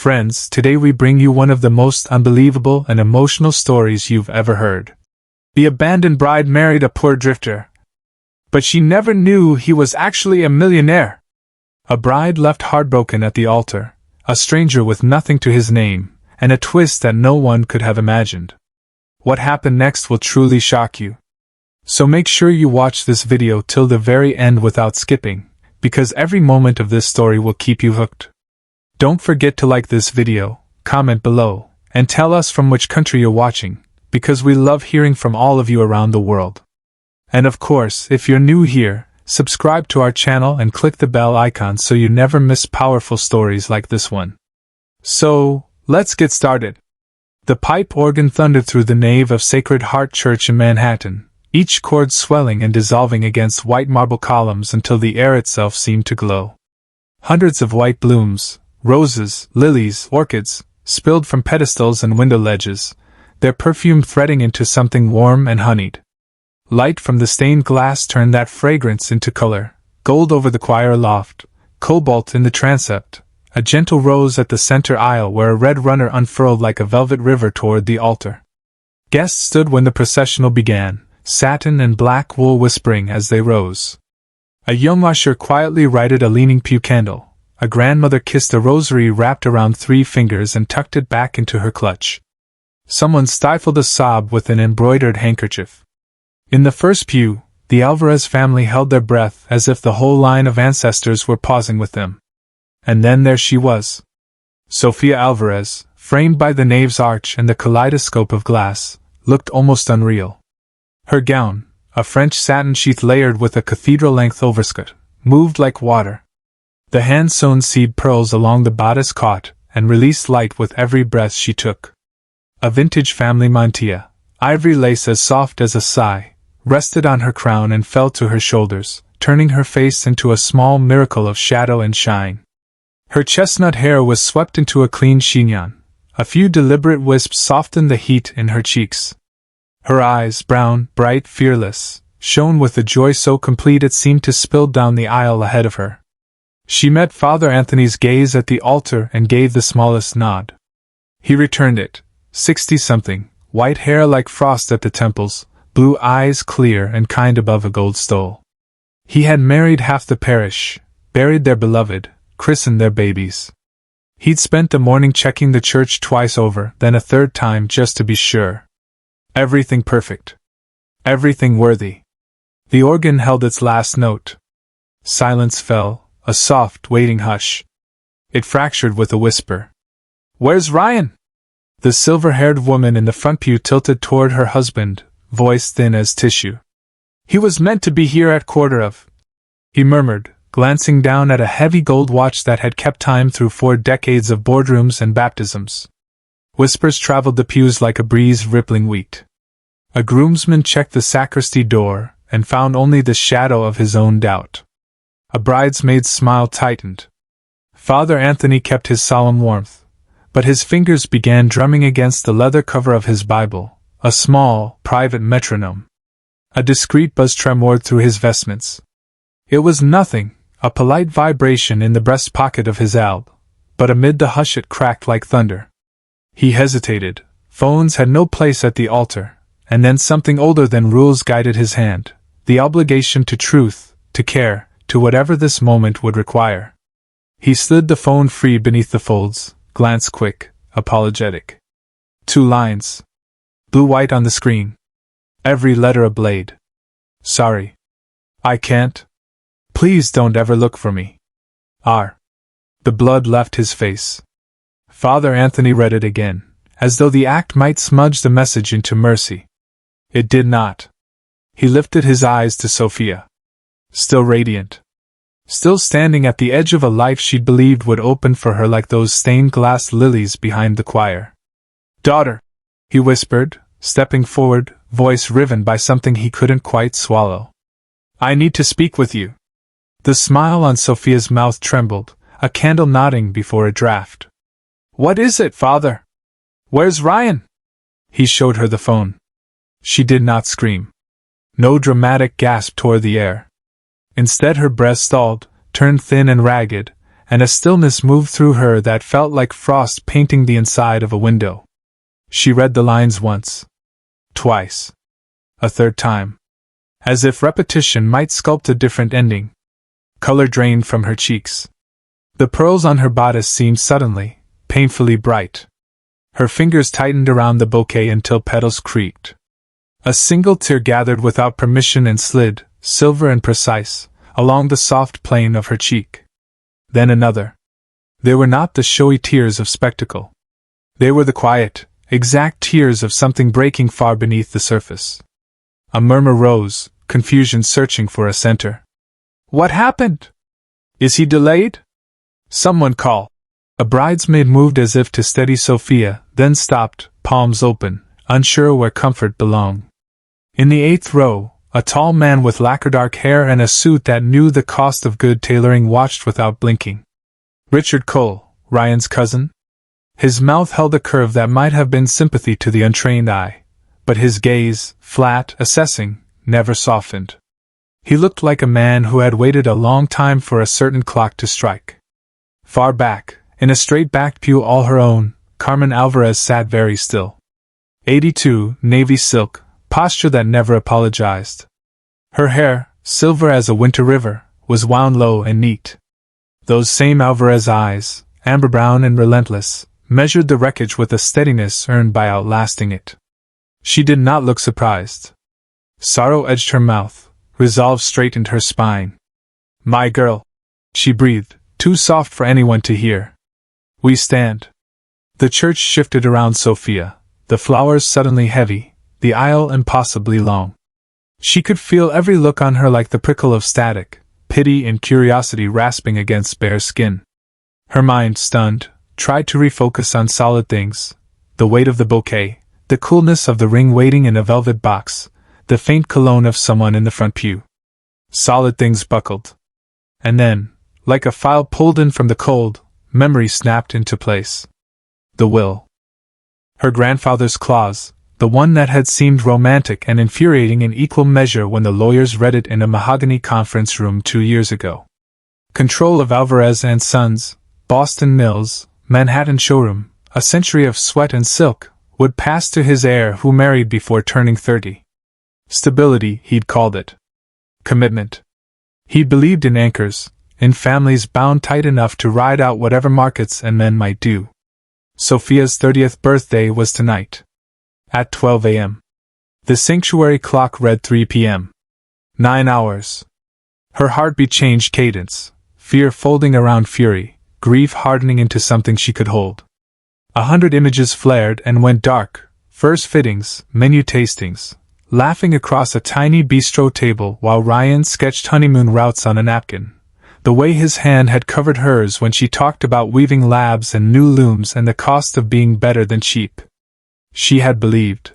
Friends, today we bring you one of the most unbelievable and emotional stories you've ever heard. The abandoned bride married a poor drifter, but she never knew he was actually a millionaire. A bride left heartbroken at the altar, a stranger with nothing to his name, and a twist that no one could have imagined. What happened next will truly shock you. So make sure you watch this video till the very end without skipping, because every moment of this story will keep you hooked. Don't forget to like this video, comment below, and tell us from which country you're watching, because we love hearing from all of you around the world. And of course, if you're new here, subscribe to our channel and click the bell icon so you never miss powerful stories like this one. So, let's get started. The pipe organ thundered through the nave of Sacred Heart Church in Manhattan, each chord swelling and dissolving against white marble columns until the air itself seemed to glow. Hundreds of white blooms, roses, lilies, orchids, spilled from pedestals and window ledges, their perfume threading into something warm and honeyed. Light from the stained glass turned that fragrance into color, gold over the choir loft, cobalt in the transept, a gentle rose at the center aisle where a red runner unfurled like a velvet river toward the altar. Guests stood when the processional began, satin and black wool whispering as they rose. A young usher quietly lighted a leaning pew candle. A grandmother kissed a rosary wrapped around 3 fingers and tucked it back into her clutch. Someone stifled a sob with an embroidered handkerchief. In the first pew, the Alvarez family held their breath as if the whole line of ancestors were pausing with them. And then there she was. Sofia Alvarez, framed by the nave's arch and the kaleidoscope of glass, looked almost unreal. Her gown, a French satin sheath layered with a cathedral-length overskirt, moved like water. The hand-sewn seed pearls along the bodice caught and released light with every breath she took. A vintage family mantilla, ivory lace as soft as a sigh, rested on her crown and fell to her shoulders, turning her face into a small miracle of shadow and shine. Her chestnut hair was swept into a clean chignon. A few deliberate wisps softened the heat in her cheeks. Her eyes, brown, bright, fearless, shone with a joy so complete it seemed to spill down the aisle ahead of her. She met Father Anthony's gaze at the altar and gave the smallest nod. He returned it, 60-something, white hair like frost at the temples, blue eyes clear and kind above a gold stole. He had married half the parish, buried their beloved, christened their babies. He'd spent the morning checking the church twice over, then a third time just to be sure. Everything perfect. Everything worthy. The organ held its last note. Silence fell, a soft, waiting hush. It fractured with a whisper. "Where's Ryan?" The silver-haired woman in the front pew tilted toward her husband, voice thin as tissue. "He was meant to be here at 1:15, he murmured, glancing down at a heavy gold watch that had kept time through 4 decades of boardrooms and baptisms. Whispers traveled the pews like a breeze rippling wheat. A groomsman checked the sacristy door and found only the shadow of his own doubt. A bridesmaid's smile tightened. Father Anthony kept his solemn warmth, but his fingers began drumming against the leather cover of his Bible, a small, private metronome. A discreet buzz tremored through his vestments. It was nothing, a polite vibration in the breast pocket of his alb, but amid the hush it cracked like thunder. He hesitated. Phones had no place at the altar, and then something older than rules guided his hand, the obligation to truth, to care, to whatever this moment would require. He slid the phone free beneath the folds, glance quick, apologetic. 2 lines. Blue-white on the screen. Every letter a blade. "Sorry. I can't. Please don't ever look for me. R." The blood left his face. Father Anthony read it again, as though the act might smudge the message into mercy. It did not. He lifted his eyes to Sophia. Still radiant. Still standing at the edge of a life she'd believed would open for her like those stained glass lilies behind the choir. "Daughter," he whispered, stepping forward, voice riven by something he couldn't quite swallow. "I need to speak with you." The smile on Sophia's mouth trembled, a candle nodding before a draught. "What is it, Father? Where's Ryan?" He showed her the phone. She did not scream. No dramatic gasp tore the air. Instead her breath stalled, turned thin and ragged, and a stillness moved through her that felt like frost painting the inside of a window. She read the lines once, twice, a third time, as if repetition might sculpt a different ending. Color drained from her cheeks. The pearls on her bodice seemed suddenly, painfully bright. Her fingers tightened around the bouquet until petals creaked. A single tear gathered without permission and slid, silver and precise, along the soft plane of her cheek. Then another. They were not the showy tears of spectacle. They were the quiet, exact tears of something breaking far beneath the surface. A murmur rose, confusion searching for a center. "What happened? Is he delayed?" Someone call. A bridesmaid moved as if to steady Sophia, then stopped, palms open, unsure where comfort belonged. In the 8th row, a tall man with lacquer-dark hair and a suit that knew the cost of good tailoring watched without blinking. Richard Cole, Ryan's cousin? His mouth held a curve that might have been sympathy to the untrained eye, but his gaze, flat, assessing, never softened. He looked like a man who had waited a long time for a certain clock to strike. Far back, in a straight-backed pew all her own, Carmen Alvarez sat very still. 82, navy silk, posture that never apologized. Her hair, silver as a winter river, was wound low and neat. Those same Alvarez eyes, amber brown and relentless, measured the wreckage with a steadiness earned by outlasting it. She did not look surprised. Sorrow edged her mouth, resolve straightened her spine. "My girl," she breathed, too soft for anyone to hear. "We stand." The church shifted around Sophia, the flowers suddenly heavy, the aisle impossibly long. She could feel every look on her like the prickle of static, pity and curiosity rasping against bare skin. Her mind, stunned, tried to refocus on solid things: the weight of the bouquet, the coolness of the ring waiting in a velvet box, the faint cologne of someone in the front pew. Solid things buckled. And then, like a file pulled in from the cold, memory snapped into place. The will. Her grandfather's clause, the one that had seemed romantic and infuriating in equal measure when the lawyers read it in a mahogany conference room 2 years ago. Control of Alvarez and Sons, Boston Mills, Manhattan showroom, a century of sweat and silk, would pass to his heir who married before turning 30. Stability, he'd called it. Commitment. He believed in anchors, in families bound tight enough to ride out whatever markets and men might do. Sophia's 30th birthday was tonight. At 12 a.m. The sanctuary clock read 3 p.m. 9 hours. Her heartbeat changed cadence, fear folding around fury, grief hardening into something she could hold. 100 images flared and went dark, first fittings, menu tastings, laughing across a tiny bistro table while Ryan sketched honeymoon routes on a napkin. The way his hand had covered hers when she talked about weaving labs and new looms and the cost of being better than cheap. She had believed.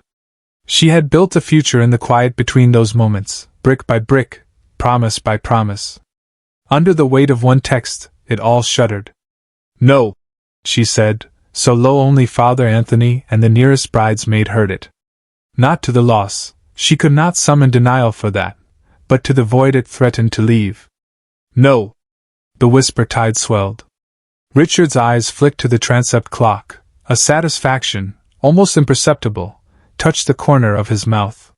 She had built a future in the quiet between those moments, brick by brick, promise by promise. Under the weight of one text, it all shuddered. "No," she said, so low only Father Anthony and the nearest bridesmaid heard it. Not to the loss, she could not summon denial for that, but to the void it threatened to leave. "No." The whisper tide swelled. Richard's eyes flicked to the transept clock. A satisfaction, almost imperceptible, touched the corner of his mouth.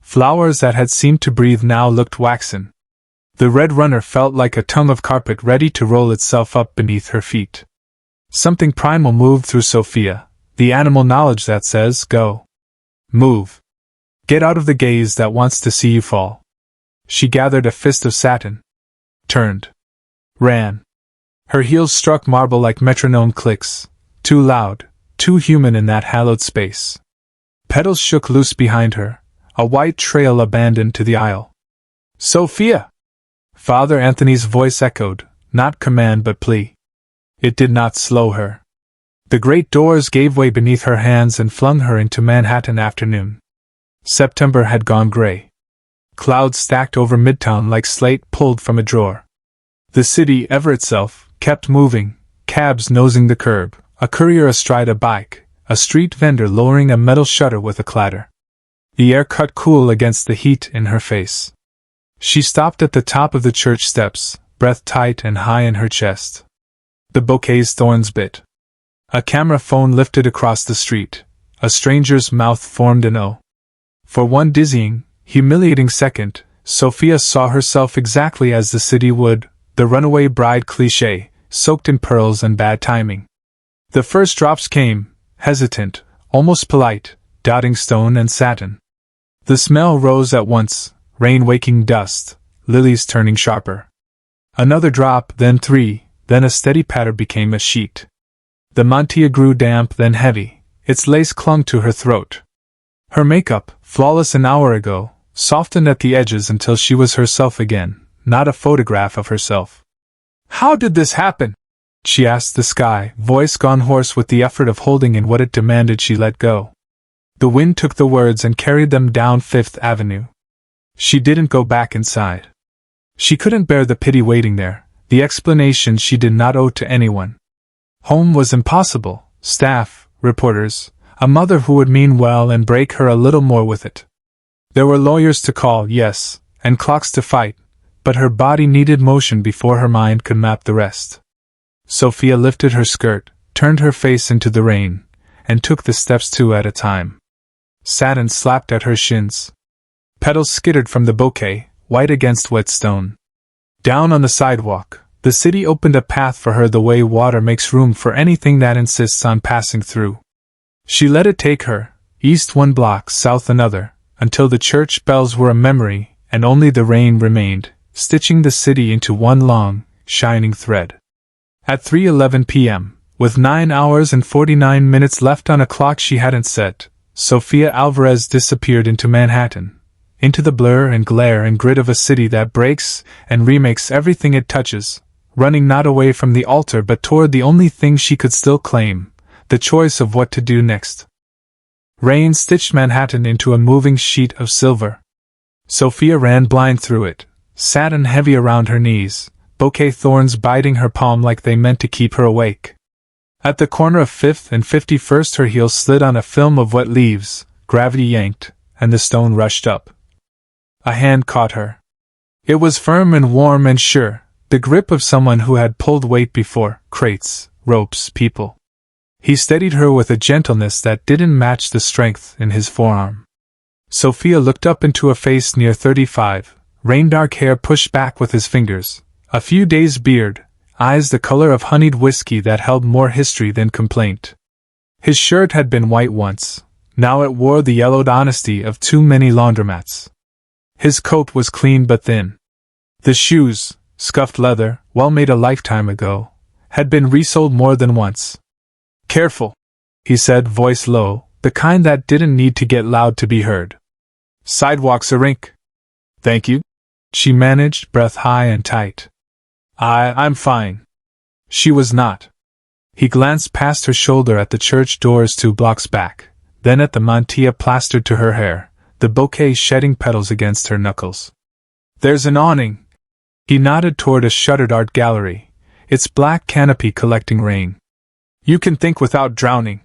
Flowers that had seemed to breathe now looked waxen. The red runner felt like a tongue of carpet ready to roll itself up beneath her feet. Something primal moved through Sophia, the animal knowledge that says, "Go. Move. Get out of the gaze that wants to see you fall." She gathered a fist of satin. Turned. Ran. Her heels struck marble like metronome clicks, too loud, too human in that hallowed space. Petals shook loose behind her, a white trail abandoned to the aisle. "Sophia!" Father Anthony's voice echoed, not command but plea. It did not slow her. The great doors gave way beneath her hands and flung her into Manhattan afternoon. September had gone gray. Clouds stacked over Midtown like slate pulled from a drawer. The city, ever itself, kept moving, cabs nosing the curb, a courier astride a bike, a street vendor lowering a metal shutter with a clatter. The air cut cool against the heat in her face. She stopped at the top of the church steps, breath tight and high in her chest. The bouquet's thorns bit. A camera phone lifted across the street. A stranger's mouth formed an O. For one dizzying, humiliating second, Sophia saw herself exactly as the city would, the runaway bride cliché, soaked in pearls and bad timing. The first drops came, hesitant, almost polite, dotting stone and satin. The smell rose at once, rain waking dust, lilies turning sharper. Another drop, then three, then a steady patter became a sheet. The mantilla grew damp, then heavy, its lace clung to her throat. Her makeup, flawless an hour ago, softened at the edges until she was herself again, not a photograph of herself. "How did this happen?" she asked the sky, voice gone hoarse with the effort of holding in what it demanded she let go. The wind took the words and carried them down Fifth Avenue. She didn't go back inside. She couldn't bear the pity waiting there, the explanation she did not owe to anyone. Home was impossible, staff, reporters, a mother who would mean well and break her a little more with it. There were lawyers to call, yes, and clocks to fight, but her body needed motion before her mind could map the rest. Sophia lifted her skirt, turned her face into the rain, and took the steps two at a time. Satin slapped at her shins. Petals skittered from the bouquet, white against wet stone. Down on the sidewalk, the city opened a path for her the way water makes room for anything that insists on passing through. She let it take her, east one block, south another, until the church bells were a memory, and only the rain remained, stitching the city into one long, shining thread. At 3:11 p.m., with 9 hours and 49 minutes left on a clock she hadn't set, Sophia Alvarez disappeared into Manhattan, into the blur and glare and grit of a city that breaks and remakes everything it touches, running not away from the altar but toward the only thing she could still claim, the choice of what to do next. Rain stitched Manhattan into a moving sheet of silver. Sophia ran blind through it, satin heavy around her knees, bouquet thorns biting her palm like they meant to keep her awake. At the corner of 5th and 51st her heels slid on a film of wet leaves, gravity yanked, and the stone rushed up. A hand caught her. It was firm and warm and sure, the grip of someone who had pulled weight before, crates, ropes, people. He steadied her with a gentleness that didn't match the strength in his forearm. Sophia looked up into a face near 35, rain-dark hair pushed back with his fingers, a few days beard, eyes the color of honeyed whiskey that held more history than complaint. His shirt had been white once, now it wore the yellowed honesty of too many laundromats. His coat was clean but thin. The shoes, scuffed leather, well made a lifetime ago, had been resoled more than once. "Careful," he said, voice low, the kind that didn't need to get loud to be heard. "Sidewalk's a rink." "Thank you," she managed, breath high and tight. I'm fine." She was not. He glanced past her shoulder at the church doors 2 blocks back, then at the mantilla plastered to her hair, the bouquet shedding petals against her knuckles. "There's an awning." He nodded toward a shuttered art gallery, its black canopy collecting rain. "You can think without drowning."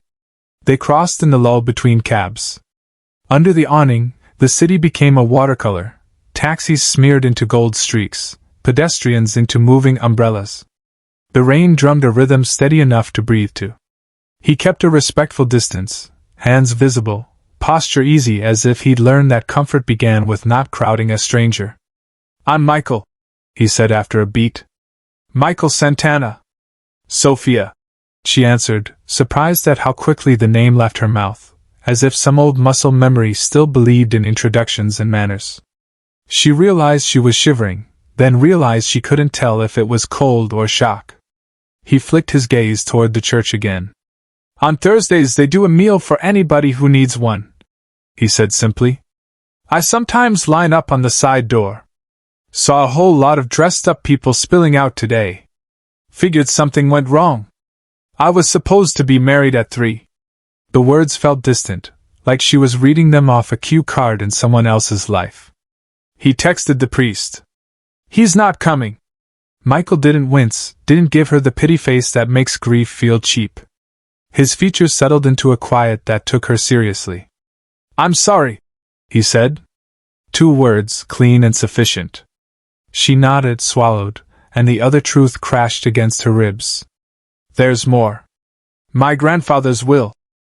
They crossed in the lull between cabs. Under the awning, the city became a watercolor, taxis smeared into gold streaks, pedestrians into moving umbrellas. The rain drummed a rhythm steady enough to breathe to. He kept a respectful distance, hands visible, posture easy as if he'd learned that comfort began with not crowding a stranger. "I'm Michael," he said after a beat. "Michael Santana." "Sophia," she answered, surprised at how quickly the name left her mouth, as if some old muscle memory still believed in introductions and manners. She realized she was shivering, then realized she couldn't tell if it was cold or shock. He flicked his gaze toward the church again. "On Thursdays they do a meal for anybody who needs one," he said simply. "I sometimes line up on the side door. Saw a whole lot of dressed-up people spilling out today. Figured something went wrong. I was supposed to be married at 3. The words felt distant, like she was reading them off a cue card in someone else's life. He texted the priest. "He's not coming." Michael didn't wince, didn't give her the pity face that makes grief feel cheap. His features settled into a quiet that took her seriously. "I'm sorry," he said. 2 words, clean and sufficient. She nodded, swallowed, and the other truth crashed against her ribs. There's more. My grandfather's will.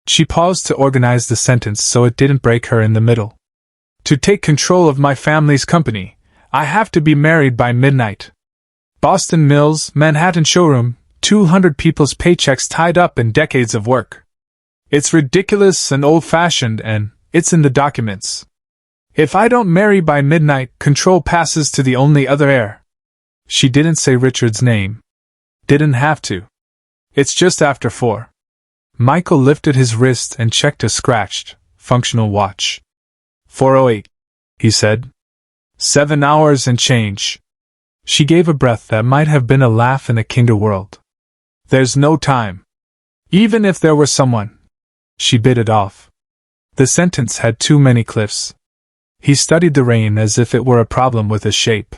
She paused to organize the sentence so it didn't break her in the middle. To take control of my family's company, I have to be married by midnight. Boston Mills, Manhattan showroom, 200 people's paychecks tied up in decades of work. It's ridiculous and old-fashioned, and it's in the documents. If I don't marry by midnight, control passes to the only other heir. She didn't say Richard's name. Didn't have to. It's just after 4. Michael lifted his wrist and checked a scratched, functional watch. 4:08, he said. 7 hours and change. She gave a breath that might have been a laugh in a kinder world. There's no time. Even if there were someone. She bit it off. The sentence had too many cliffs. He studied the rain as if it were a problem with a shape.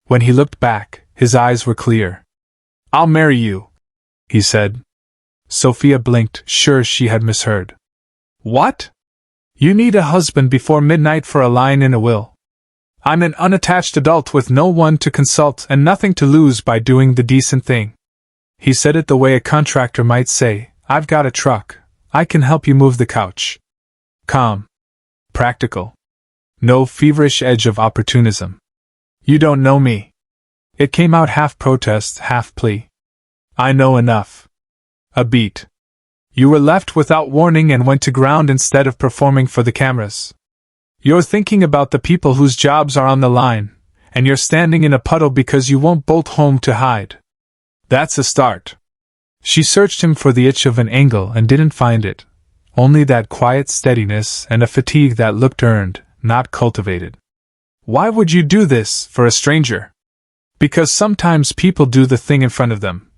When he looked back, his eyes were clear. I'll marry you, he said. Sophia blinked, sure she had misheard. What? You need a husband before midnight for a line in a will. I'm an unattached adult with no one to consult and nothing to lose by doing the decent thing. He said it the way a contractor might say, I've got a truck, I can help you move the couch. Calm. Practical. No feverish edge of opportunism. You don't know me. It came out half protest, half plea. I know enough. A beat. You were left without warning and went to ground instead of performing for the cameras. You're thinking about the people whose jobs are on the line, and you're standing in a puddle because you won't bolt home to hide. That's a start. She searched him for the itch of an angle and didn't find it, only that quiet steadiness and a fatigue that looked earned, not cultivated. Why would you do this for a stranger? Because sometimes people do the thing in front of them,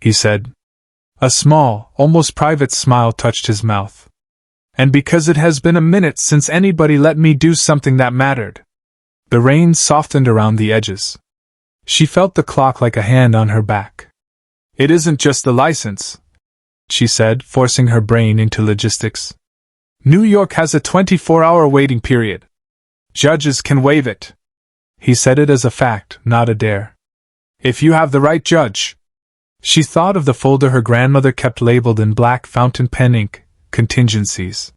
he said. A small, almost private smile touched his mouth. And because it has been a minute since anybody let me do something that mattered. The rain softened around the edges. She felt the clock like a hand on her back. It isn't just the license, she said, forcing her brain into logistics. New York has a 24-hour waiting period. Judges can waive it. He said it as a fact, not a dare. If you have the right judge. She thought of the folder her grandmother kept labeled in black fountain pen ink, contingencies.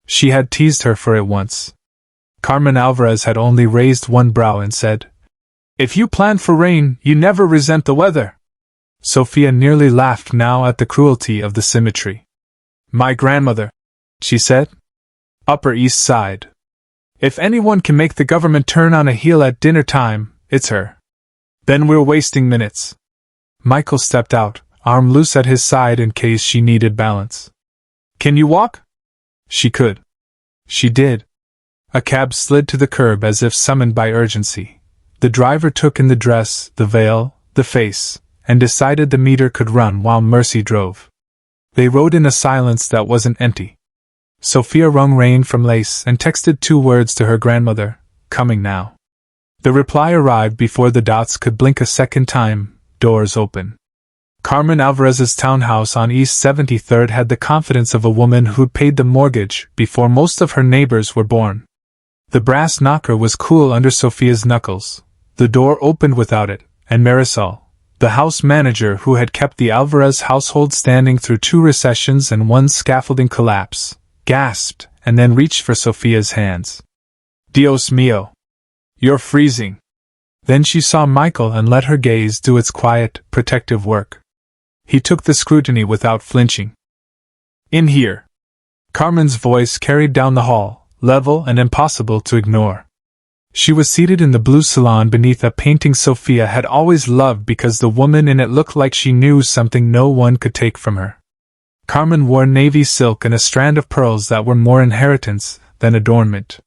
She had teased her for it once. Carmen Alvarez had only raised one brow and said, If you plan for rain, you never resent the weather. Sophia nearly laughed now at the cruelty of the symmetry. My grandmother, she said. Upper East Side. If anyone can make the government turn on a heel at dinner time, it's her. Then we're wasting minutes. Michael stepped out, arm loose at his side in case she needed balance. Can you walk? She could. She did. A cab slid to the curb as if summoned by urgency. The driver took in the dress, the veil, the face, and decided the meter could run while Mercy drove. They rode in a silence that wasn't empty. Sophia wrung rain from lace and texted 2 words to her grandmother, coming now. The reply arrived before the dots could blink a second time. Doors open. Carmen Alvarez's townhouse on East 73rd had the confidence of a woman who'd paid the mortgage before most of her neighbors were born. The brass knocker was cool under Sophia's knuckles. The door opened without it, and Marisol, the house manager who had kept the Alvarez household standing through 2 recessions and 1 scaffolding collapse, gasped and then reached for Sophia's hands. Dios mío! You're freezing! Then she saw Michael and let her gaze do its quiet, protective work. He took the scrutiny without flinching. In here. Carmen's voice carried down the hall, level and impossible to ignore. She was seated in the blue salon beneath a painting Sophia had always loved because the woman in it looked like she knew something no one could take from her. Carmen wore navy silk and a strand of pearls that were more inheritance than adornment.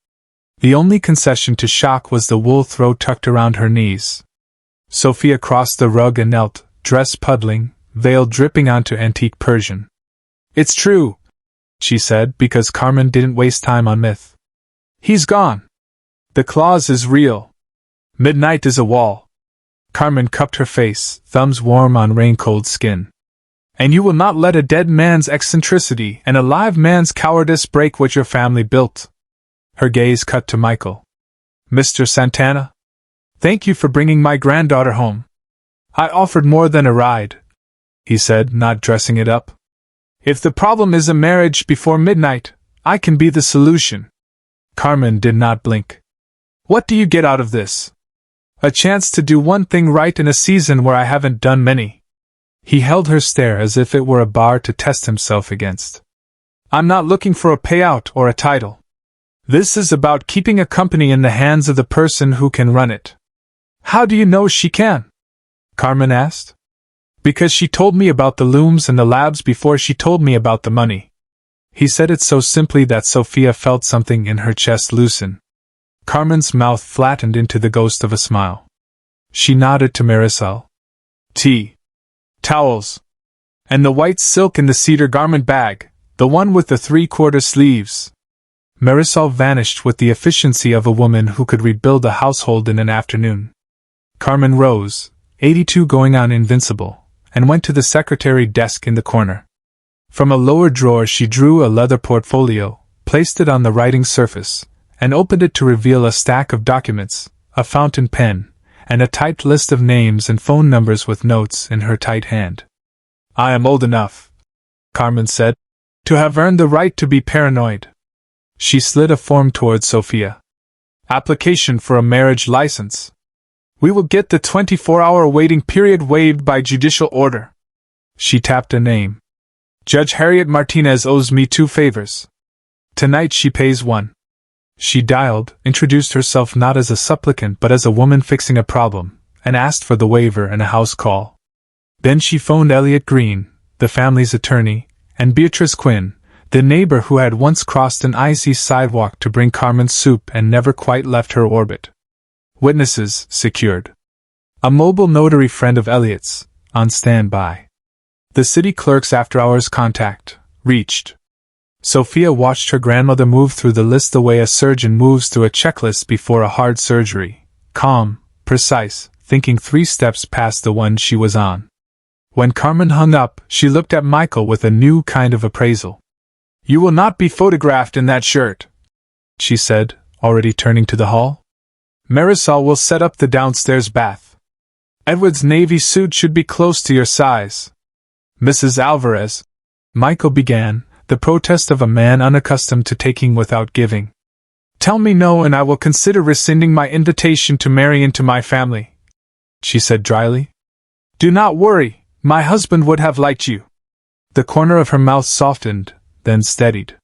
The only concession to shock was the wool throw tucked around her knees. Sophia crossed the rug and knelt, dress puddling, veil dripping onto antique Persian. It's true, she said, because Carmen didn't waste time on myth. He's gone. The clause is real. Midnight is a wall. Carmen cupped her face, thumbs warm on rain-cold skin. And you will not let a dead man's eccentricity and a live man's cowardice break what your family built. Her gaze cut to Michael. Mr. Santana? Thank you for bringing my granddaughter home. I offered more than a ride. he said, not dressing it up. If the problem is a marriage before midnight, I can be the solution. Carmen did not blink. What do you get out of this? A chance to do one thing right in a season where I haven't done many. He held her stare as if it were a bar to test himself against. I'm not looking for a payout or a title. This is about keeping a company in the hands of the person who can run it. How do you know she can? Carmen asked. Because she told me about the looms and the labs before she told me about the money. He said it so simply that Sophia felt something in her chest loosen. Carmen's mouth flattened into the ghost of a smile. She nodded to Marisol. Tea. Towels. And the white silk in the cedar garment bag, the one with the 3/4 sleeves. Marisol vanished with the efficiency of a woman who could rebuild a household in an afternoon. Carmen rose, 82 going on invincible, and went to the secretary desk in the corner. From a lower drawer she drew a leather portfolio, placed it on the writing surface, and opened it to reveal a stack of documents, a fountain pen, and a typed list of names and phone numbers with notes in her tight hand. I am old enough, Carmen said, to have earned the right to be paranoid. She slid a form towards Sophia. Application for a marriage license. We will get the 24-hour waiting period waived by judicial order. She tapped a name. Judge Harriet Martinez owes me 2 favors. Tonight she pays 1. She dialed, introduced herself not as a supplicant but as a woman fixing a problem, and asked for the waiver and a house call. Then she phoned Elliot Green, the family's attorney, and Beatrice Quinn, the neighbor who had once crossed an icy sidewalk to bring Carmen soup and never quite left her orbit. Witnesses secured. A mobile notary friend of Elliot's, on standby. The city clerk's after-hours contact, reached. Sophia watched her grandmother move through the list the way a surgeon moves through a checklist before a hard surgery, calm, precise, thinking 3 steps past the one she was on. When Carmen hung up, she looked at Michael with a new kind of appraisal. You will not be photographed in that shirt, she said, already turning to the hall. Marisol will set up the downstairs bath. Edward's navy suit should be close to your size. Mrs. Alvarez, Michael began, the protest of a man unaccustomed to taking without giving. Tell me no and I will consider rescinding my invitation to marry into my family, she said dryly. Do not worry, my husband would have liked you. The corner of her mouth softened, then steadied.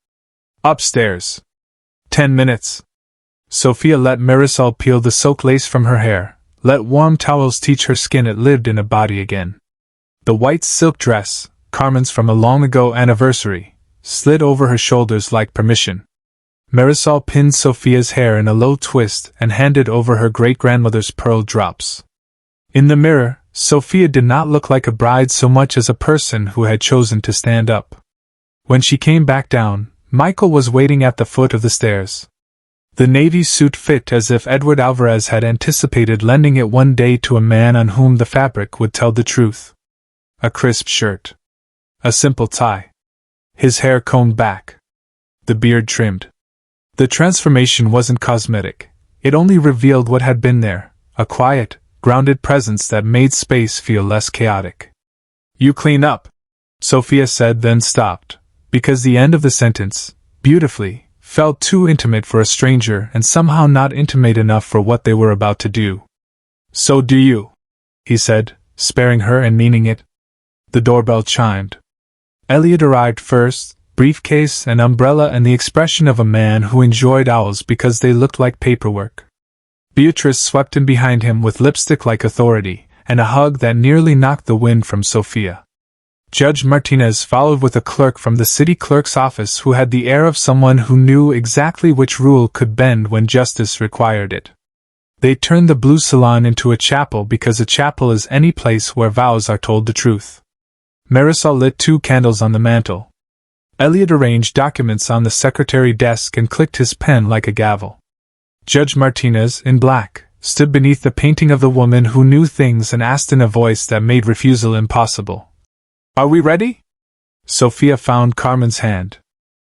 Upstairs. 10 minutes. Sophia let Marisol peel the silk lace from her hair, let warm towels teach her skin it lived in a body again. The white silk dress, Carmen's from a long-ago anniversary, slid over her shoulders like permission. Marisol pinned Sophia's hair in a low twist and handed over her great-grandmother's pearl drops. In the mirror, Sophia did not look like a bride so much as a person who had chosen to stand up. When she came back down, Michael was waiting at the foot of the stairs. The navy suit fit as if Edward Alvarez had anticipated lending it one day to a man on whom the fabric would tell the truth. A crisp shirt. A simple tie. His hair combed back. The beard trimmed. The transformation wasn't cosmetic. It only revealed what had been there, a quiet, grounded presence that made space feel less chaotic. You clean up, Sophia said, then stopped, because the end of the sentence, beautifully, felt too intimate for a stranger and somehow not intimate enough for what they were about to do. So do you, he said, sparing her and meaning it. The doorbell chimed. Elliot arrived first, briefcase and umbrella and the expression of a man who enjoyed owls because they looked like paperwork. Beatrice swept in behind him with lipstick-like authority, and a hug that nearly knocked the wind from Sophia. Judge Martinez followed with a clerk from the city clerk's office who had the air of someone who knew exactly which rule could bend when justice required it. They turned the blue salon into a chapel because a chapel is any place where vows are told the truth. Marisol lit 2 candles on the mantel. Elliot arranged documents on the secretary desk and clicked his pen like a gavel. Judge Martinez, in black, stood beneath the painting of the woman who knew things and asked in a voice that made refusal impossible. Are we ready? Sophia found Carmen's hand.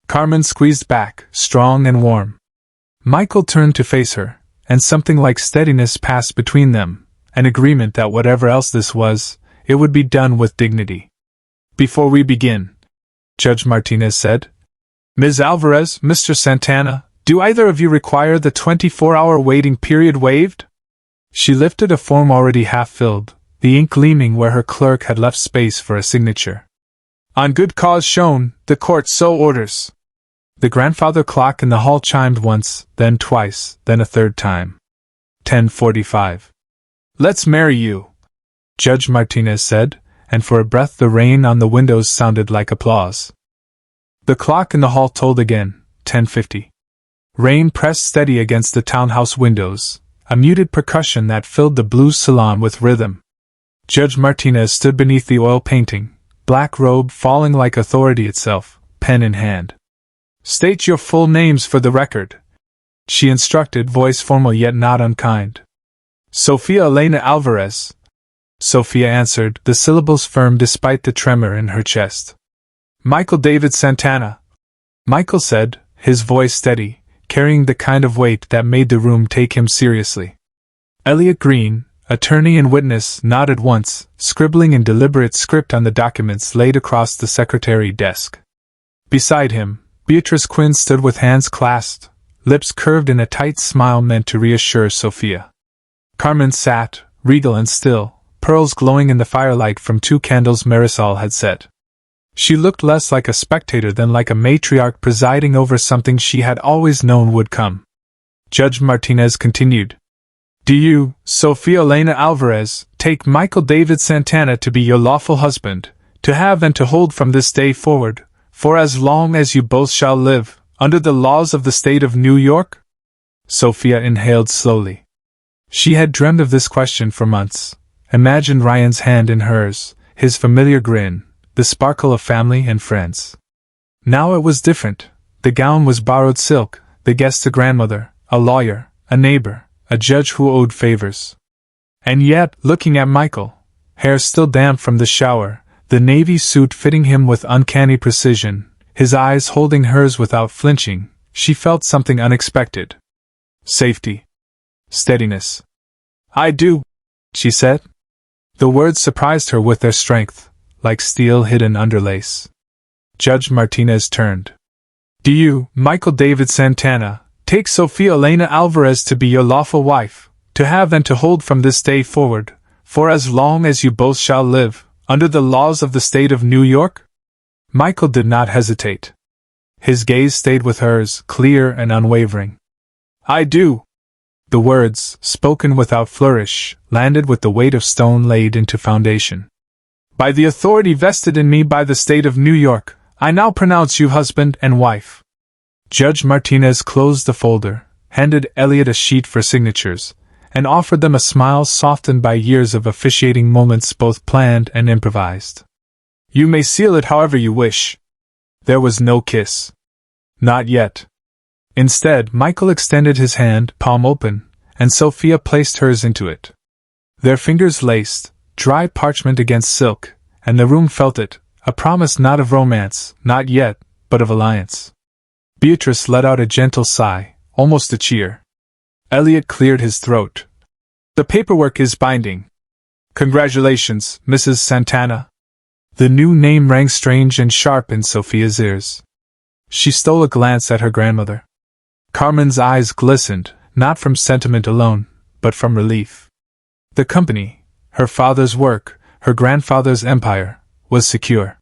Carmen squeezed back, strong and warm. Michael turned to face her, and something like steadiness passed between them, an agreement that whatever else this was, it would be done with dignity. Before we begin, Judge Martinez said, Ms. Alvarez, Mr. Santana, do either of you require the 24-hour waiting period waived? She lifted a form already half-filled, the ink gleaming where her clerk had left space for a signature. On good cause shown, the court so orders. The grandfather clock in the hall chimed once, then twice, then a third time. 10:45. Let's marry you, Judge Martinez said, and for a breath the rain on the windows sounded like applause. The clock in the hall tolled again, 10:50. Rain pressed steady against the townhouse windows, a muted percussion that filled the blue salon with rhythm. Judge Martinez stood beneath the oil painting, black robe falling like authority itself, pen in hand. State your full names for the record, she instructed, voice formal yet not unkind. Sofia Elena Alvarez. Sophia answered, the syllables firm despite the tremor in her chest. Michael David Santana. Michael said, his voice steady, carrying the kind of weight that made the room take him seriously. Elliot Green, attorney and witness, nodded once, scribbling in deliberate script on the documents laid across the secretary desk. Beside him, Beatrice Quinn stood with hands clasped, lips curved in a tight smile meant to reassure Sophia. Carmen sat, regal and still, pearls glowing in the firelight from 2 candles Marisol had set. She looked less like a spectator than like a matriarch presiding over something she had always known would come. Judge Martinez continued. Do you, Sofia Elena Alvarez, take Michael David Santana to be your lawful husband, to have and to hold from this day forward, for as long as you both shall live, under the laws of the state of New York? Sophia inhaled slowly. She had dreamed of this question for months, imagined Ryan's hand in hers, his familiar grin, the sparkle of family and friends. Now it was different. The gown was borrowed silk, the guest a grandmother, a lawyer, a neighbor, a judge who owed favors. And yet, looking at Michael, hair still damp from the shower, the navy suit fitting him with uncanny precision, his eyes holding hers without flinching, she felt something unexpected. Safety. Steadiness. I do, she said. The words surprised her with their strength, like steel hidden under lace. Judge Martinez turned. Do you, Michael David Santana, take Sofia Elena Alvarez to be your lawful wife, to have and to hold from this day forward, for as long as you both shall live, under the laws of the state of New York? Michael did not hesitate. His gaze stayed with hers, clear and unwavering. I do. The words, spoken without flourish, landed with the weight of stone laid into foundation. By the authority vested in me by the state of New York, I now pronounce you husband and wife. Judge Martinez closed the folder, handed Elliot a sheet for signatures, and offered them a smile softened by years of officiating moments both planned and improvised. You may seal it however you wish. There was no kiss. Not yet. Instead, Michael extended his hand, palm open, and Sophia placed hers into it. Their fingers laced, dry parchment against silk, and the room felt it, a promise not of romance, not yet, but of alliance. Beatrice let out a gentle sigh, almost a cheer. Elliot cleared his throat. The paperwork is binding. Congratulations, Mrs. Santana. The new name rang strange and sharp in Sophia's ears. She stole a glance at her grandmother. Carmen's eyes glistened, not from sentiment alone, but from relief. The company, her father's work, her grandfather's empire, was secure.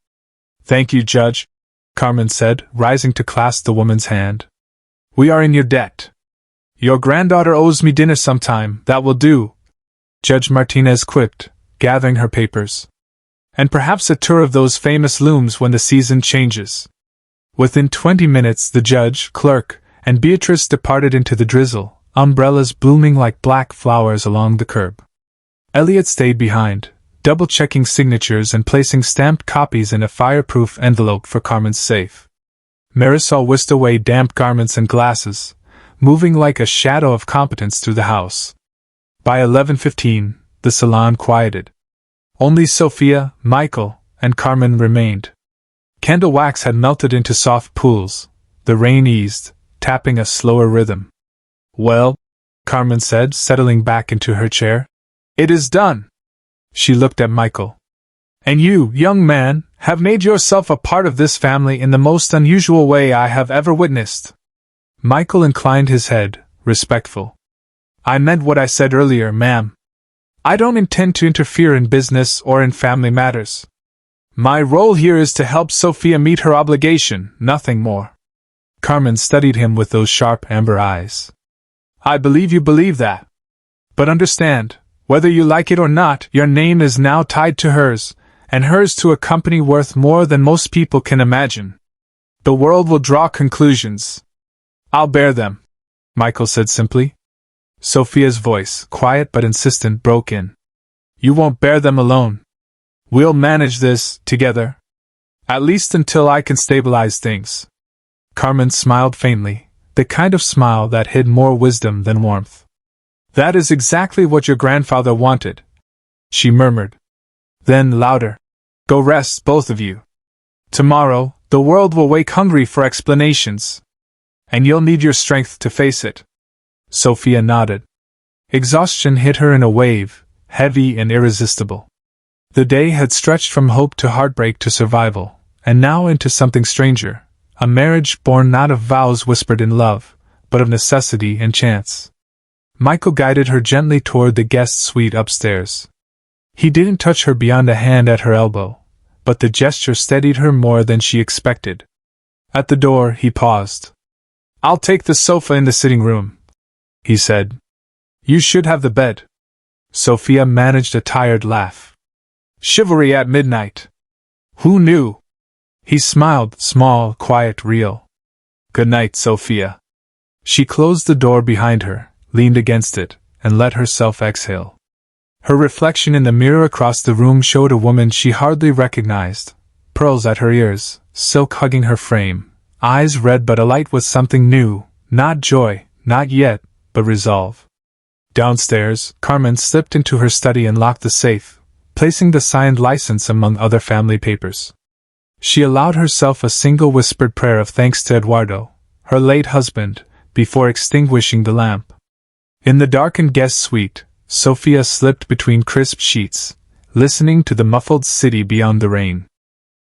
Thank you, Judge, Carmen said, rising to clasp the woman's hand. We are in your debt. Your granddaughter owes me dinner sometime, that will do, Judge Martinez quipped, gathering her papers. And perhaps a tour of those famous looms when the season changes. Within 20 minutes the judge, clerk, and Beatrice departed into the drizzle, umbrellas blooming like black flowers along the curb. Elliot stayed behind, double-checking signatures and placing stamped copies in a fireproof envelope for Carmen's safe. Marisol whisked away damp garments and glasses, moving like a shadow of competence through the house. By 11:15, the salon quieted. Only Sophia, Michael, and Carmen remained. Candle wax had melted into soft pools. The rain eased, tapping a slower rhythm. Well, Carmen said, settling back into her chair. It is done. She looked at Michael. And you, young man, have made yourself a part of this family in the most unusual way I have ever witnessed. Michael inclined his head, respectful. I meant what I said earlier, ma'am. I don't intend to interfere in business or in family matters. My role here is to help Sophia meet her obligation, nothing more. Carmen studied him with those sharp amber eyes. I believe you believe that. But understand, whether you like it or not, your name is now tied to hers, and hers to a company worth more than most people can imagine. The world will draw conclusions. I'll bear them, Michael said simply. Sophia's voice, quiet but insistent, broke in. You won't bear them alone. We'll manage this, together. At least until I can stabilize things. Carmen smiled faintly, the kind of smile that hid more wisdom than warmth. That is exactly what your grandfather wanted, she murmured. Then louder. Go rest, both of you. Tomorrow, the world will wake hungry for explanations. And you'll need your strength to face it. Sophia nodded. Exhaustion hit her in a wave, heavy and irresistible. The day had stretched from hope to heartbreak to survival, and now into something stranger, a marriage born not of vows whispered in love, but of necessity and chance. Michael guided her gently toward the guest suite upstairs. He didn't touch her beyond a hand at her elbow, but the gesture steadied her more than she expected. At the door, he paused. I'll take the sofa in the sitting room, he said. You should have the bed. Sophia managed a tired laugh. Chivalry at midnight. Who knew? He smiled, small, quiet, real. Good night, Sophia. She closed the door behind her, leaned against it, and let herself exhale. Her reflection in the mirror across the room showed a woman she hardly recognized, pearls at her ears, silk hugging her frame, eyes red but alight with something new, not joy, not yet, but resolve. Downstairs, Carmen slipped into her study and locked the safe, placing the signed license among other family papers. She allowed herself a single whispered prayer of thanks to Eduardo, her late husband, before extinguishing the lamp. In the darkened guest suite, Sophia slipped between crisp sheets, listening to the muffled city beyond the rain.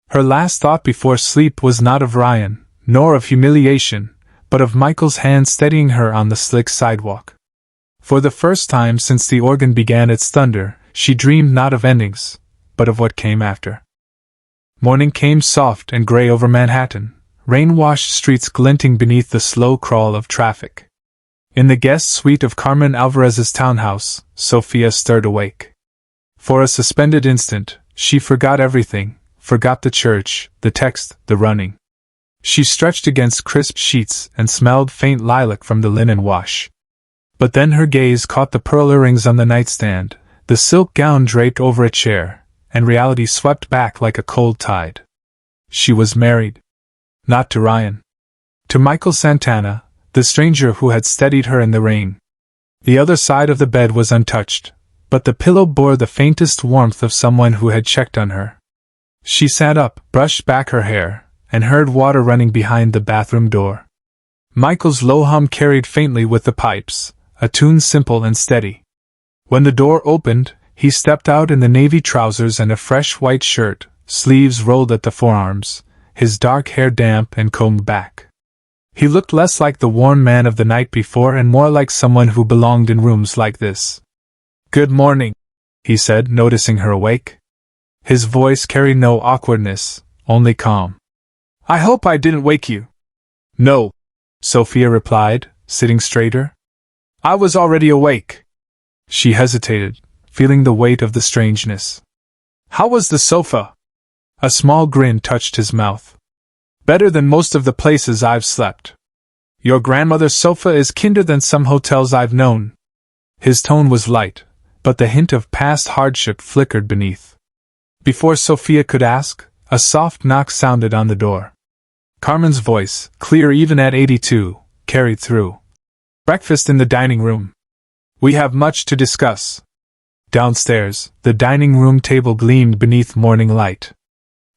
Her last thought before sleep was not of Ryan, nor of humiliation, but of Michael's hand steadying her on the slick sidewalk. For the first time since the organ began its thunder, she dreamed not of endings, but of what came after. Morning came soft and gray over Manhattan, rain-washed streets glinting beneath the slow crawl of traffic. In the guest suite of Carmen Alvarez's townhouse, Sophia stirred awake. For a suspended instant, she forgot everything, forgot the church, the text, the running. She stretched against crisp sheets and smelled faint lilac from the linen wash. But then her gaze caught the pearl earrings on the nightstand, the silk gown draped over a chair, and reality swept back like a cold tide. She was married. Not to Ryan. To Michael Santana, the stranger who had steadied her in the rain. The other side of the bed was untouched, but the pillow bore the faintest warmth of someone who had checked on her. She sat up, brushed back her hair, and heard water running behind the bathroom door. Michael's low hum carried faintly with the pipes, a tune simple and steady. When the door opened, he stepped out in the navy trousers and a fresh white shirt, sleeves rolled at the forearms, his dark hair damp and combed back. He looked less like the worn man of the night before and more like someone who belonged in rooms like this. "Good morning," he said, noticing her awake. His voice carried no awkwardness, only calm. "I hope I didn't wake you." "No," Sophia replied, sitting straighter. "I was already awake." She hesitated, feeling the weight of the strangeness. "How was the sofa?" A small grin touched his mouth. "Better than most of the places I've slept. Your grandmother's sofa is kinder than some hotels I've known." His tone was light, but the hint of past hardship flickered beneath. Before Sophia could ask, a soft knock sounded on the door. Carmen's voice, clear even at 82, carried through. "Breakfast in the dining room. We have much to discuss." Downstairs, the dining room table gleamed beneath morning light.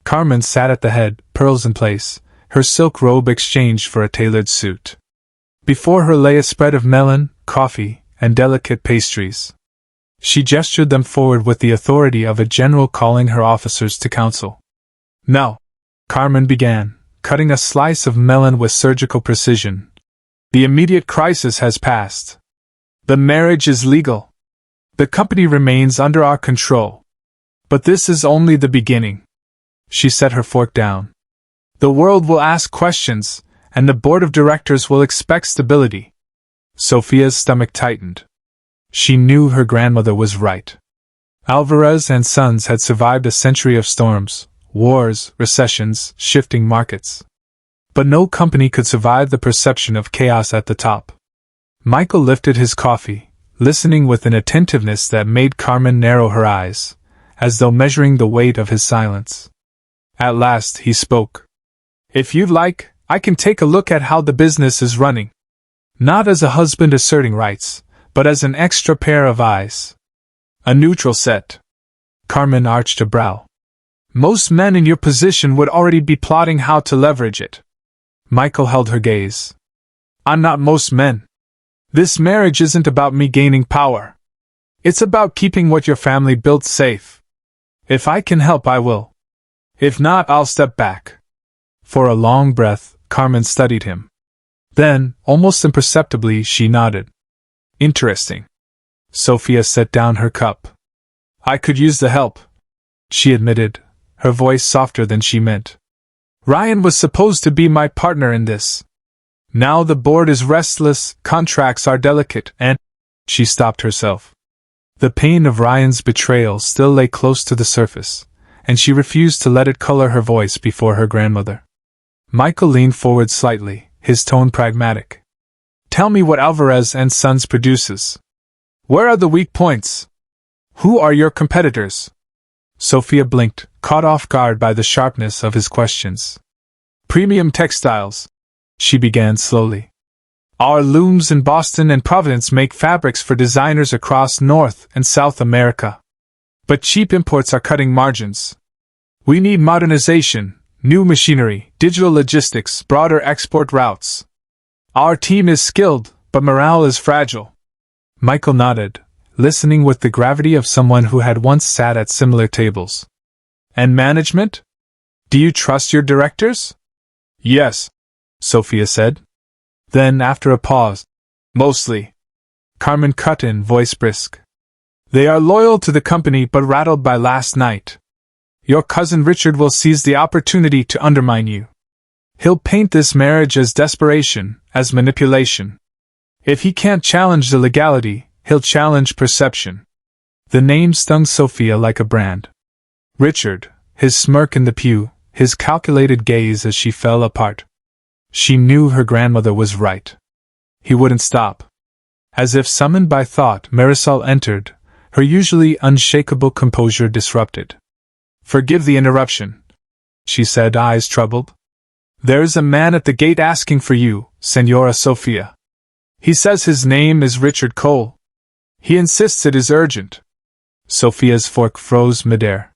Carmen sat at the head, pearls in place, her silk robe exchanged for a tailored suit. Before her lay a spread of melon, coffee, and delicate pastries. She gestured them forward with the authority of a general calling her officers to council. "Now," Carmen began, cutting a slice of melon with surgical precision. "The immediate crisis has passed. The marriage is legal. The company remains under our control. But this is only the beginning." She set her fork down. "The world will ask questions, and the board of directors will expect stability." Sophia's stomach tightened. She knew her grandmother was right. Alvarez and Sons had survived a century of storms, wars, recessions, shifting markets. But no company could survive the perception of chaos at the top. Michael lifted his coffee, listening with an attentiveness that made Carmen narrow her eyes, as though measuring the weight of his silence. At last he spoke. "If you'd like, I can take a look at how the business is running. Not as a husband asserting rights, but as an extra pair of eyes. A neutral set." Carmen arched a brow. "Most men in your position would already be plotting how to leverage it." Michael held her gaze. "I'm not most men. This marriage isn't about me gaining power. It's about keeping what your family built safe. If I can help, I will. If not, I'll step back." For a long breath, Carmen studied him. Then, almost imperceptibly, she nodded. "Interesting." Sophia set down her cup. "I could use the help," she admitted, her voice softer than she meant. "Ryan was supposed to be my partner in this. Now the board is restless, contracts are delicate, and—" She stopped herself. The pain of Ryan's betrayal still lay close to the surface, and she refused to let it color her voice before her grandmother. Michael leaned forward slightly, his tone pragmatic. "Tell me what Alvarez and Sons produces. Where are the weak points? Who are your competitors?" Sophia blinked, caught off guard by the sharpness of his questions. "Premium textiles," she began slowly. "Our looms in Boston and Providence make fabrics for designers across North and South America. But cheap imports are cutting margins. We need modernization, new machinery, digital logistics, broader export routes. Our team is skilled, but morale is fragile." Michael nodded, listening with the gravity of someone who had once sat at similar tables. "And management? Do you trust your directors?" "Yes," Sophia said. Then, after a pause, "Mostly." Carmen cut in, voice brisk. "They are loyal to the company but rattled by last night. Your cousin Richard will seize the opportunity to undermine you. He'll paint this marriage as desperation, as manipulation. If he can't challenge the legality, he'll challenge perception." The name stung Sophia like a brand. Richard, his smirk in the pew, his calculated gaze as she fell apart. She knew her grandmother was right. He wouldn't stop. As if summoned by thought, Marisol entered, her usually unshakable composure disrupted. "Forgive the interruption," she said, eyes troubled. "There's a man at the gate asking for you, Senora Sophia. He says his name is Richard Cole. He insists it is urgent." Sophia's fork froze midair.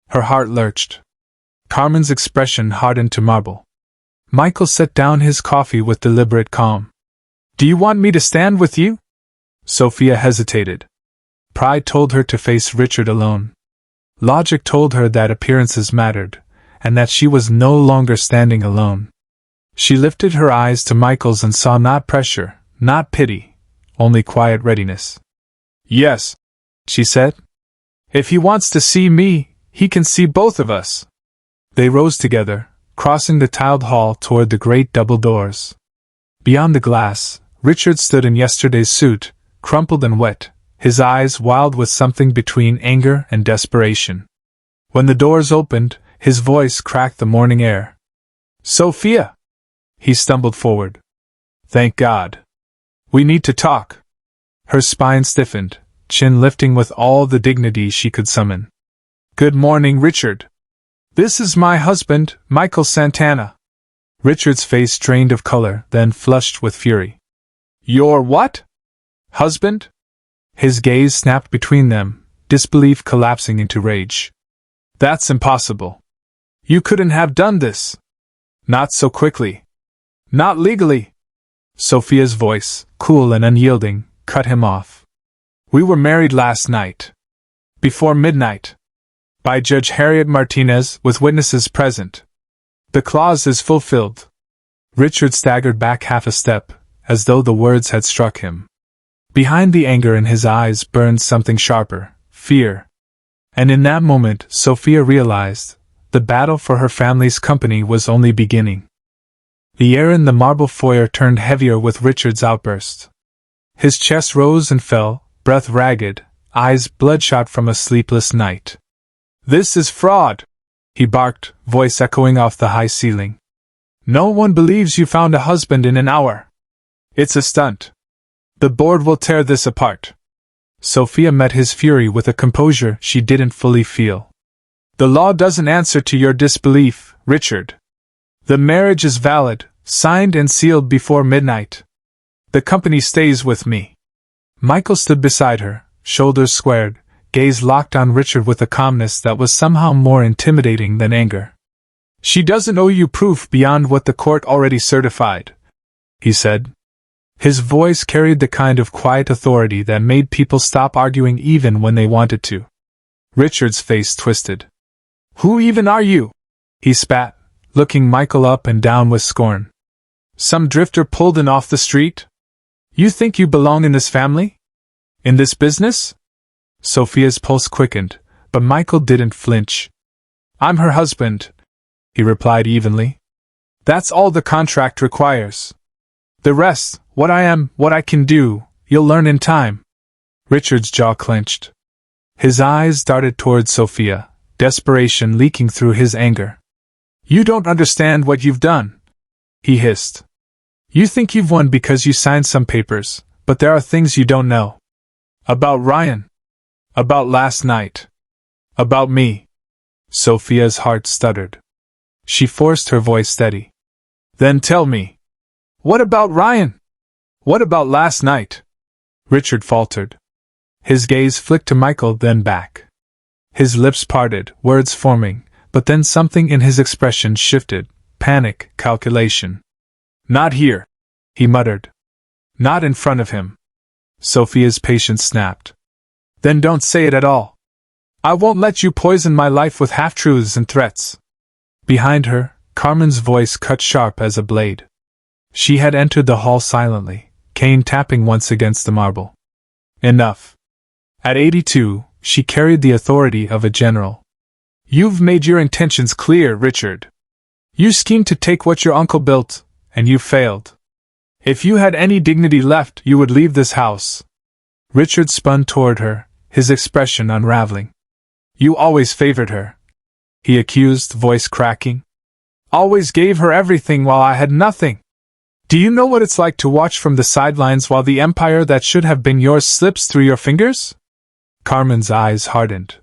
Her heart lurched. Carmen's expression hardened to marble. Michael set down his coffee with deliberate calm. "Do you want me to stand with you?" Sophia hesitated. Pride told her to face Richard alone. Logic told her that appearances mattered, and that she was no longer standing alone. She lifted her eyes to Michael's and saw not pressure, not pity, only quiet readiness. "Yes," she said. "If he wants to see me, he can see both of us." They rose together, crossing the tiled hall toward the great double doors. Beyond the glass, Richard stood in yesterday's suit, crumpled and wet, his eyes wild with something between anger and desperation. When the doors opened, his voice cracked the morning air. "Sophia!" He stumbled forward. "Thank God. We need to talk." Her spine stiffened, chin lifting with all the dignity she could summon. "Good morning, Richard. This is my husband, Michael Santana." Richard's face drained of color, then flushed with fury. "Your what? Husband?" His gaze snapped between them, disbelief collapsing into rage. "That's impossible. You couldn't have done this. Not so quickly. Not legally." Sophia's voice, cool and unyielding, cut him off. We were married last night. Before midnight. By Judge Harriet Martinez, with witnesses present. The clause is fulfilled. Richard staggered back half a step, as though the words had struck him. Behind the anger in his eyes burned something sharper, fear. And in that moment, Sophia realized, the battle for her family's company was only beginning. The air in the marble foyer turned heavier with Richard's outburst. His chest rose and fell, breath ragged, eyes bloodshot from a sleepless night. "This is fraud!" he barked, voice echoing off the high ceiling. "No one believes you found a husband in an hour. It's a stunt. The board will tear this apart." Sophia met his fury with a composure she didn't fully feel. "The law doesn't answer to your disbelief, Richard. The marriage is valid, signed and sealed before midnight. The company stays with me." Michael stood beside her, shoulders squared, gaze locked on Richard with a calmness that was somehow more intimidating than anger. "She doesn't owe you proof beyond what the court already certified," he said. His voice carried the kind of quiet authority that made people stop arguing even when they wanted to. Richard's face twisted. "Who even are you?" he spat, looking Michael up and down with scorn. "Some drifter pulled in off the street? You think you belong in this family? In this business?" Sophia's pulse quickened, but Michael didn't flinch. "I'm her husband," he replied evenly. "That's all the contract requires. The rest, what I am, what I can do, you'll learn in time." Richard's jaw clenched. His eyes darted toward Sophia, desperation leaking through his anger. "You don't understand what you've done," he hissed. "You think you've won because you signed some papers, but there are things you don't know. About Ryan. About last night. About me." Sophia's heart stuttered. She forced her voice steady. "Then tell me. What about Ryan? What about last night?" Richard faltered. His gaze flicked to Michael, then back. His lips parted, words forming, but then something in his expression shifted, panic, calculation. "Not here," he muttered. "Not in front of him." Sophia's patience snapped. "Then don't say it at all. I won't let you poison my life with half-truths and threats." Behind her, Carmen's voice cut sharp as a blade. She had entered the hall silently, cane tapping once against the marble. Enough. At 82, she carried the authority of a general. "You've made your intentions clear, Richard. You schemed to take what your uncle built, and you failed. If you had any dignity left, you would leave this house." Richard spun toward her, his expression unraveling. "You always favored her," he accused, voice cracking. "Always gave her everything while I had nothing. Do you know what it's like to watch from the sidelines while the empire that should have been yours slips through your fingers?" Carmen's eyes hardened.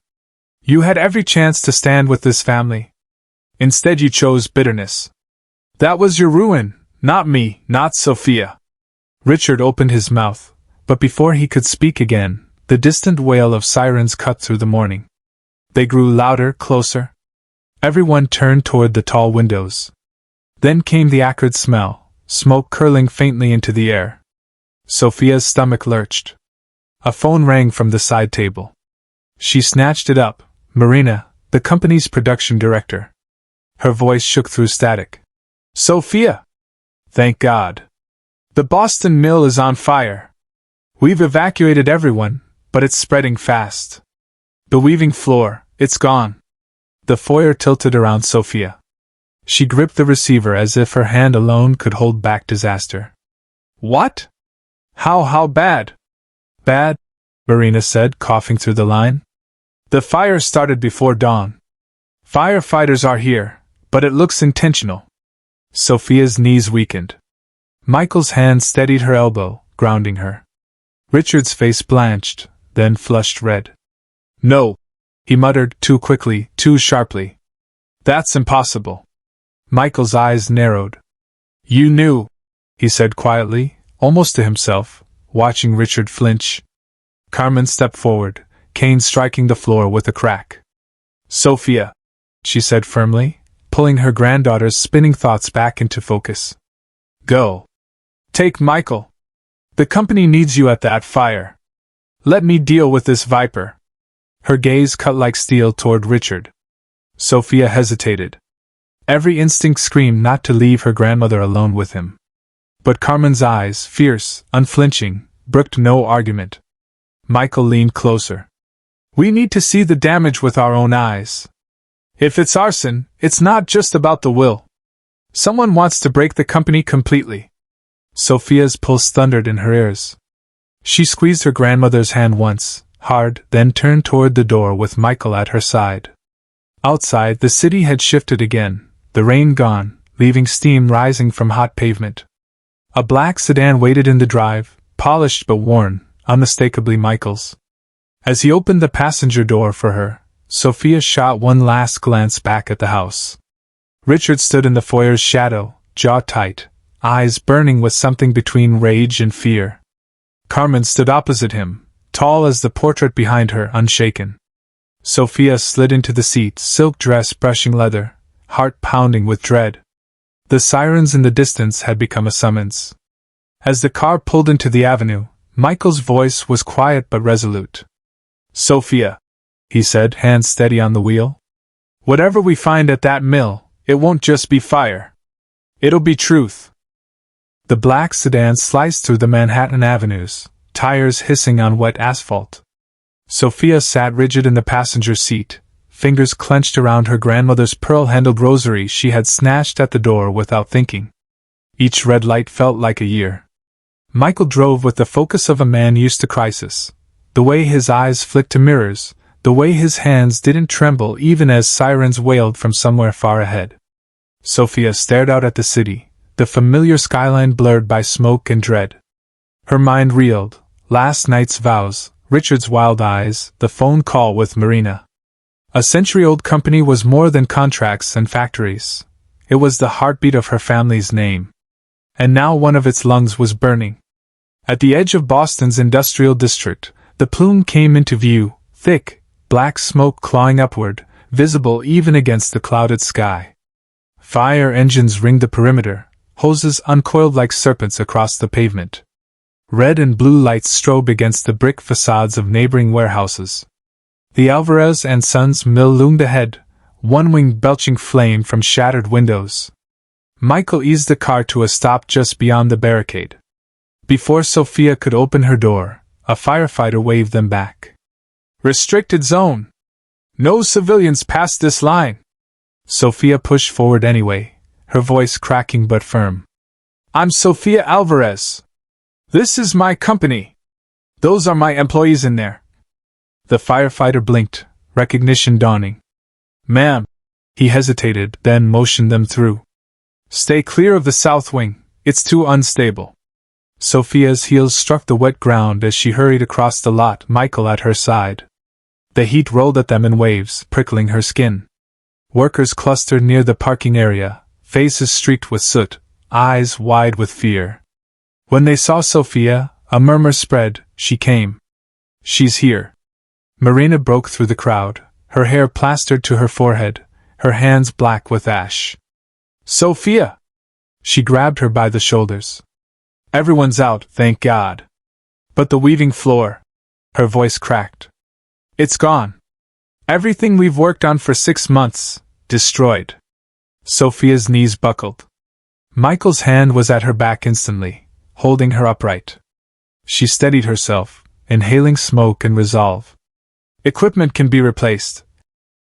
"You had every chance to stand with this family. Instead you chose bitterness. That was your ruin, not me, not Sophia." Richard opened his mouth, but before he could speak again, the distant wail of sirens cut through the morning. They grew louder, closer. Everyone turned toward the tall windows. Then came the acrid smell, smoke curling faintly into the air. Sophia's stomach lurched. A phone rang from the side table. She snatched it up. Marina, the company's production director. Her voice shook through static. "Sophia! Thank God. The Boston mill is on fire. We've evacuated everyone, but it's spreading fast. The weaving floor, it's gone." The foyer tilted around Sophia. She gripped the receiver as if her hand alone could hold back disaster. "What? How bad?" "Bad," Marina said, coughing through the line. "The fire started before dawn. Firefighters are here, but it looks intentional." Sophia's knees weakened. Michael's hand steadied her elbow, grounding her. Richard's face blanched, then flushed red. "No," he muttered, too quickly, too sharply. "That's impossible." Michael's eyes narrowed. "You knew," he said quietly, almost to himself, watching Richard flinch. Carmen stepped forward, cane striking the floor with a crack. "Sophia," she said firmly, pulling her granddaughter's spinning thoughts back into focus. "Go. Take Michael. The company needs you at that fire. Let me deal with this viper. Her gaze cut like steel toward Richard. Sophia hesitated. Every instinct screamed not to leave her grandmother alone with him. But Carmen's eyes, fierce, unflinching, brooked no argument. Michael leaned closer. We need to see the damage with our own eyes. If it's arson, it's not just about the will. Someone wants to break the company completely. Sophia's pulse thundered in her ears. She squeezed her grandmother's hand once, hard, then turned toward the door with Michael at her side. Outside, the city had shifted again, the rain gone, leaving steam rising from hot pavement. A black sedan waited in the drive, polished but worn, unmistakably Michael's. As he opened the passenger door for her, Sophia shot one last glance back at the house. Richard stood in the foyer's shadow, jaw tight, eyes burning with something between rage and fear. Carmen stood opposite him, tall as the portrait behind her, unshaken. Sophia slid into the seat, silk dress brushing leather, heart pounding with dread. The sirens in the distance had become a summons. As the car pulled into the avenue, Michael's voice was quiet but resolute. Sophia, he said, hands steady on the wheel. Whatever we find at that mill, it won't just be fire. It'll be truth. The black sedan sliced through the Manhattan avenues, tires hissing on wet asphalt. Sophia sat rigid in the passenger seat, fingers clenched around her grandmother's pearl-handled rosary she had snatched at the door without thinking. Each red light felt like a year. Michael drove with the focus of a man used to crisis. The way his eyes flicked to mirrors, the way his hands didn't tremble even as sirens wailed from somewhere far ahead. Sophia stared out at the city, the familiar skyline blurred by smoke and dread. Her mind reeled, last night's vows, Richard's wild eyes, the phone call with Marina. A century-old company was more than contracts and factories. It was the heartbeat of her family's name. And now one of its lungs was burning. At the edge of Boston's industrial district, the plume came into view, thick, black smoke clawing upward, visible even against the clouded sky. Fire engines ringed the perimeter, hoses uncoiled like serpents across the pavement. Red and blue lights strobe against the brick facades of neighboring warehouses. The Alvarez and Sons mill loomed ahead, one wing belching flame from shattered windows. Michael eased the car to a stop just beyond the barricade. Before Sophia could open her door, a firefighter waved them back. Restricted zone. No civilians past this line. Sophia pushed forward anyway, her voice cracking but firm. I'm Sophia Alvarez. This is my company. Those are my employees in there. The firefighter blinked, recognition dawning. Ma'am. He hesitated, then motioned them through. Stay clear of the south wing, it's too unstable. Sophia's heels struck the wet ground as she hurried across the lot, Michael at her side. The heat rolled at them in waves, prickling her skin. Workers clustered near the parking area, faces streaked with soot, eyes wide with fear. When they saw Sophia, a murmur spread, she came. She's here. Marina broke through the crowd, her hair plastered to her forehead, her hands black with ash. Sophia! She grabbed her by the shoulders. Everyone's out, thank God. But the weaving floor. Her voice cracked. It's gone. Everything we've worked on for 6 months, destroyed. Sophia's knees buckled. Michael's hand was at her back instantly, holding her upright. She steadied herself, inhaling smoke and resolve. Equipment can be replaced,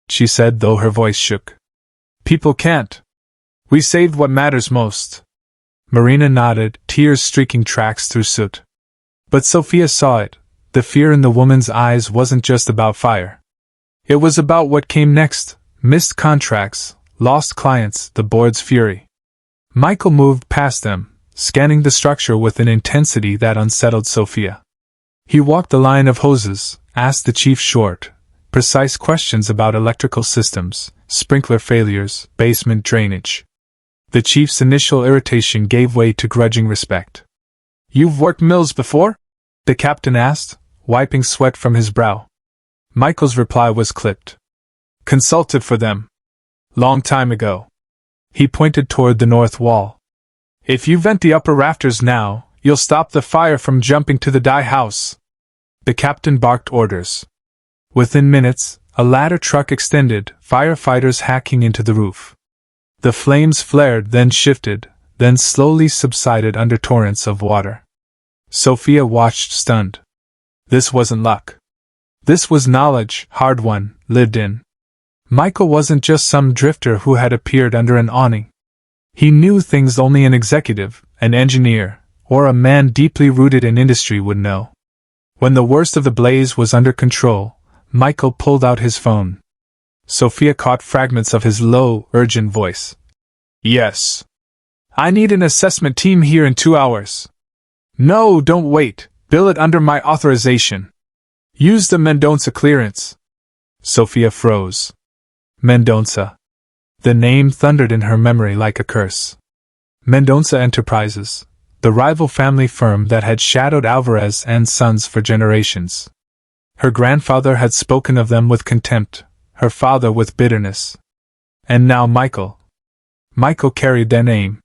she said, though her voice shook. People can't. We saved what matters most. Marina nodded, tears streaking tracks through soot. But Sophia saw it. The fear in the woman's eyes wasn't just about fire. It was about what came next, missed contracts, lost clients, the board's fury. Michael moved past them, scanning the structure with an intensity that unsettled Sophia. He walked the line of hoses, asked the chief short, precise questions about electrical systems, sprinkler failures, basement drainage. The chief's initial irritation gave way to grudging respect. You've worked mills before? The captain asked, wiping sweat from his brow. Michael's reply was clipped. Consulted for them. Long time ago. He pointed toward the north wall. If you vent the upper rafters now, you'll stop the fire from jumping to the dye house. The captain barked orders. Within minutes, a ladder truck extended, firefighters hacking into the roof. The flames flared, then shifted, then slowly subsided under torrents of water. Sophia watched stunned. This wasn't luck. This was knowledge, hard-won, lived in. Michael wasn't just some drifter who had appeared under an awning. He knew things only an executive, an engineer, or a man deeply rooted in industry would know. When the worst of the blaze was under control, Michael pulled out his phone. Sophia caught fragments of his low, urgent voice. Yes. I need an assessment team here in 2 hours. No, don't wait. Bill it under my authorization. Use the Mendonça clearance. Sophia froze. Mendonça. The name thundered in her memory like a curse. Mendonça Enterprises, the rival family firm that had shadowed Alvarez and Sons for generations. Her grandfather had spoken of them with contempt, her father with bitterness. And now Michael. Michael carried their name.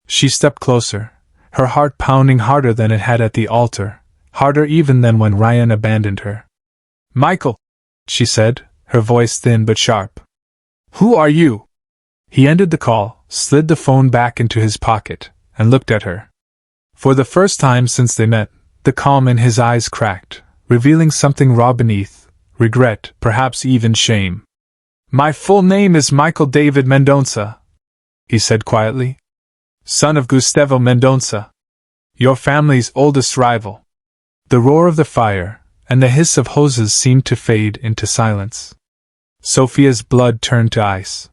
She stepped closer, her heart pounding harder than it had at the altar, harder even than when Ryan abandoned her. Michael, she said, her voice thin but sharp. Who are you? He ended the call, slid the phone back into his pocket, and looked at her. For the first time since they met, the calm in his eyes cracked, revealing something raw beneath, regret, perhaps even shame. My full name is Michael David Mendonça, he said quietly. Son of Gustavo Mendonça. Your family's oldest rival. The roar of the fire, and the hiss of hoses seemed to fade into silence. Sophia's blood turned to ice.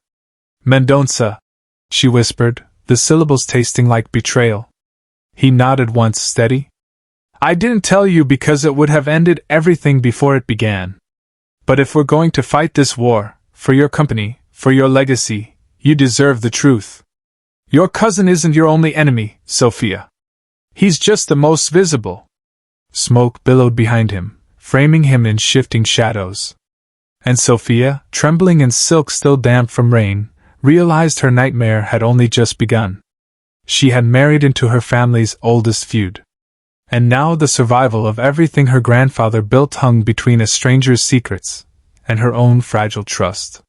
Mendonça, she whispered, the syllables tasting like betrayal. He nodded once, steady. I didn't tell you because it would have ended everything before it began. But if we're going to fight this war, for your company, for your legacy, you deserve the truth. Your cousin isn't your only enemy, Sophia. He's just the most visible. Smoke billowed behind him, framing him in shifting shadows. And Sophia, trembling in silk still damp from rain, realized her nightmare had only just begun. She had married into her family's oldest feud. And now the survival of everything her grandfather built hung between a stranger's secrets and her own fragile trust.